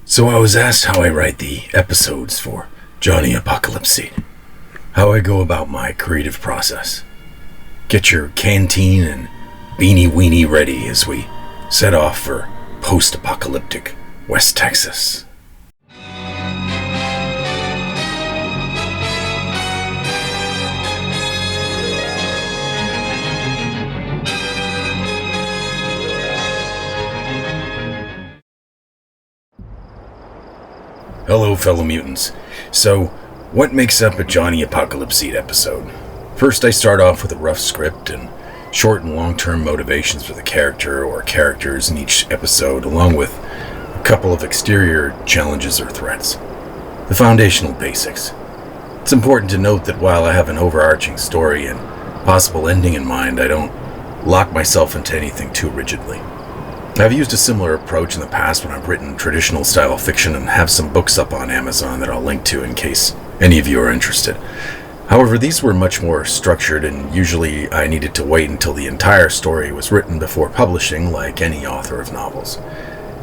So I was asked how I write the episodes for Johnny Apocalyptic, how I go about my creative process. Get your canteen and beanie weenie ready as we set off for post-apocalyptic West Texas. Hello, fellow mutants. So, what makes up a Johnny Apocalyptic episode? First, I start off with a rough script and short and long-term motivations for the character or characters in each episode, along with a couple of exterior challenges or threats. The foundational basics. It's important to note that while I have an overarching story and possible ending in mind, I don't lock myself into anything too rigidly. I've used a similar approach in the past when I've written traditional style fiction and have some books up on Amazon that I'll link to in case any of you are interested. However, these were much more structured, and usually I needed to wait until the entire story was written before publishing, like any author of novels.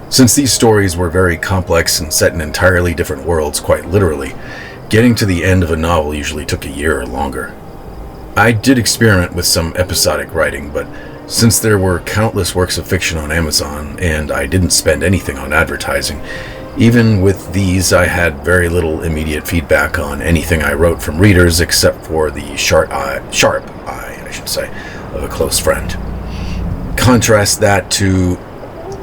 Since these stories were very complex and set in entirely different worlds, quite literally, getting to the end of a novel usually took a year or longer. I did experiment with some episodic writing, but since there were countless works of fiction on Amazon, and I didn't spend anything on advertising, even with these I had very little immediate feedback on anything I wrote from readers except for the sharp eye, of a close friend. Contrast that to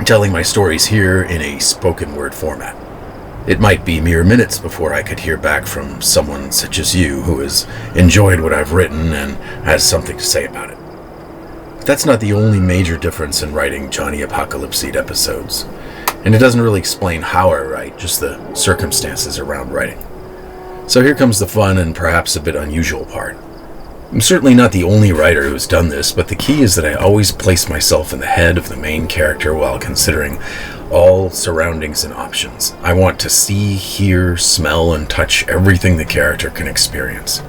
telling my stories here in a spoken word format. It might be mere minutes before I could hear back from someone such as you who has enjoyed what I've written and has something to say about it. That's not the only major difference in writing Johnny Apocalyptic episodes, and it doesn't really explain how I write, just the circumstances around writing. So here comes the fun and perhaps a bit unusual part. I'm certainly not the only writer who's done this, but the key is that I always place myself in the head of the main character while considering all surroundings and options. I want to see, hear, smell, and touch everything the character can experience.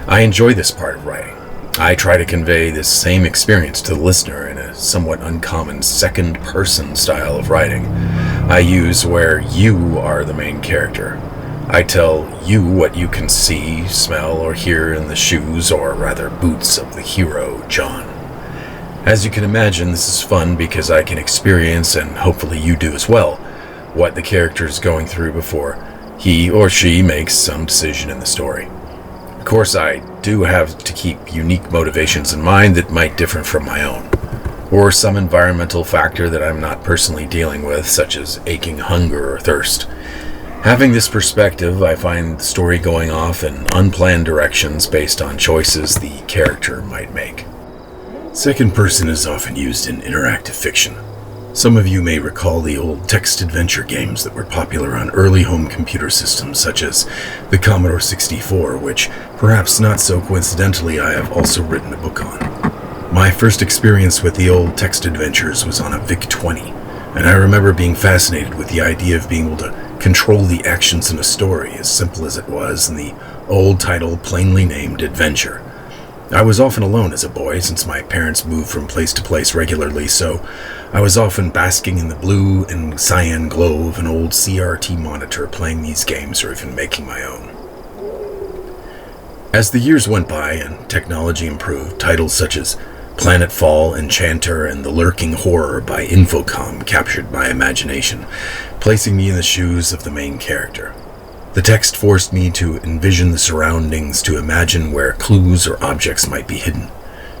I enjoy this part of writing. I try to convey this same experience to the listener in a somewhat uncommon second-person style of writing I use where you are the main character. I tell you what you can see, smell, or hear in the shoes, or rather boots, of the hero, John. As you can imagine, this is fun because I can experience, and hopefully you do as well, what the character is going through before he or she makes some decision in the story. Of course, I do have to keep unique motivations in mind that might differ from my own, or some environmental factor that I'm not personally dealing with, such as aching hunger or thirst. Having this perspective, I find the story going off in unplanned directions based on choices the character might make. Second person is often used in interactive fiction. Some of you may recall the old text adventure games that were popular on early home computer systems such as the Commodore 64, which, perhaps not so coincidentally, I have also written a book on. My first experience with the old text adventures was on a VIC-20, and I remember being fascinated with the idea of being able to control the actions in a story, as simple as it was in the old title plainly named Adventure. I was often alone as a boy since my parents moved from place to place regularly, so I was often basking in the blue and cyan glow of an old CRT monitor playing these games or even making my own. As the years went by and technology improved, titles such as Planetfall, Enchanter, and The Lurking Horror by Infocom captured my imagination, placing me in the shoes of the main character. The text forced me to envision the surroundings, to imagine where clues or objects might be hidden,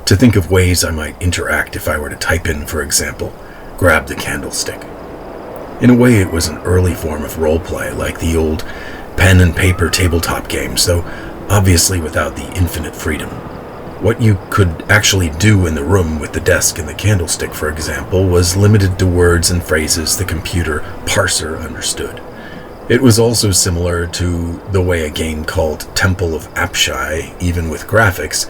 to think of ways I might interact if I were to type in, for example, grab the candlestick. In a way, it was an early form of roleplay, like the old pen and paper tabletop games, though obviously without the infinite freedom. What you could actually do in the room with the desk and the candlestick, for example, was limited to words and phrases the computer parser understood. It was also similar to the way a game called Temple of Apshai, even with graphics,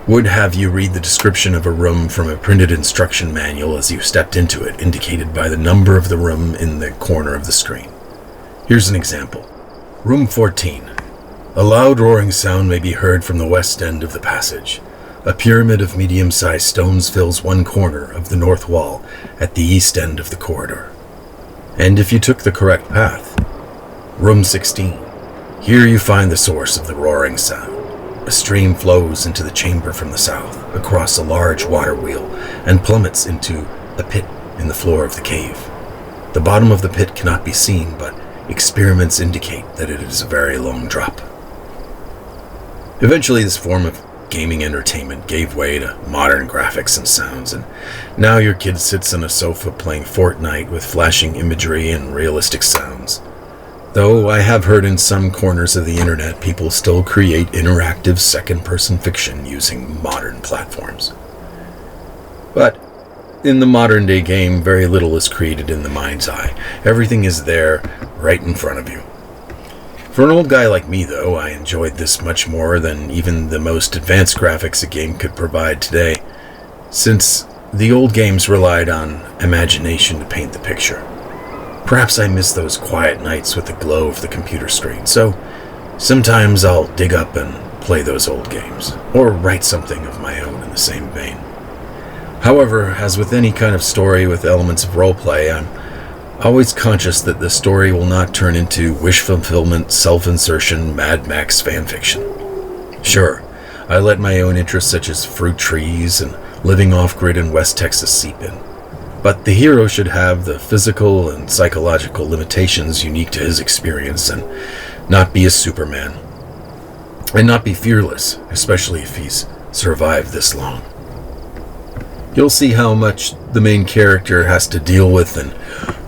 would have you read the description of a room from a printed instruction manual as you stepped into it, indicated by the number of the room in the corner of the screen. Here's an example. Room 14. A loud roaring sound may be heard from the west end of the passage. A pyramid of medium-sized stones fills one corner of the north wall at the east end of the corridor. And if you took the correct path, Room 16. Here you find the source of the roaring sound. A stream flows into the chamber from the south, across a large water wheel, and plummets into a pit in the floor of the cave. The bottom of the pit cannot be seen, but experiments indicate that it is a very long drop. Eventually, this form of gaming entertainment gave way to modern graphics and sounds, and now your kid sits on a sofa playing Fortnite with flashing imagery and realistic sounds. Though I have heard in some corners of the internet people still create interactive second-person fiction using modern platforms. But in the modern-day game, very little is created in the mind's eye. Everything is there, right in front of you. For an old guy like me, though, I enjoyed this much more than even the most advanced graphics a game could provide today, since the old games relied on imagination to paint the picture. Perhaps I miss those quiet nights with the glow of the computer screen, so sometimes I'll dig up and play those old games, or write something of my own in the same vein. However, as with any kind of story with elements of roleplay, I'm always conscious that the story will not turn into wish fulfillment, self-insertion, Mad Max fanfiction. Sure, I let my own interests such as fruit trees and living off-grid in West Texas seep in. But the hero should have the physical and psychological limitations unique to his experience and not be a Superman. And not be fearless, especially if he's survived this long. You'll see how much the main character has to deal with and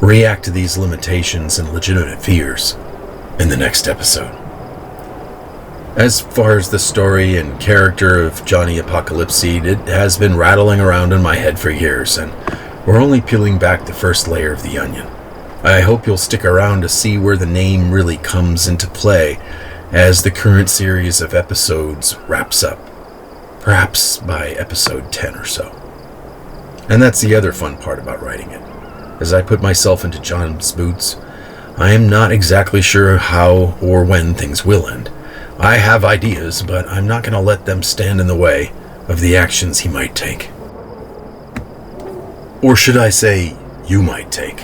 react to these limitations and legitimate fears in the next episode. As far as the story and character of Johnny Apocalypseed, it has been rattling around in my head for years, and we're only peeling back the first layer of the onion. I hope you'll stick around to see where the name really comes into play as the current series of episodes wraps up, perhaps by episode 10 or so. And that's the other fun part about writing it. As I put myself into John's boots, I am not exactly sure how or when things will end. I have ideas, but I'm not going to let them stand in the way of the actions he might take. Or should I say, you might take.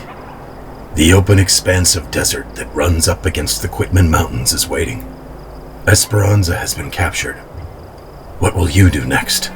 The open expanse of desert that runs up against the Quitman Mountains is waiting. Esperanza has been captured. What will you do next?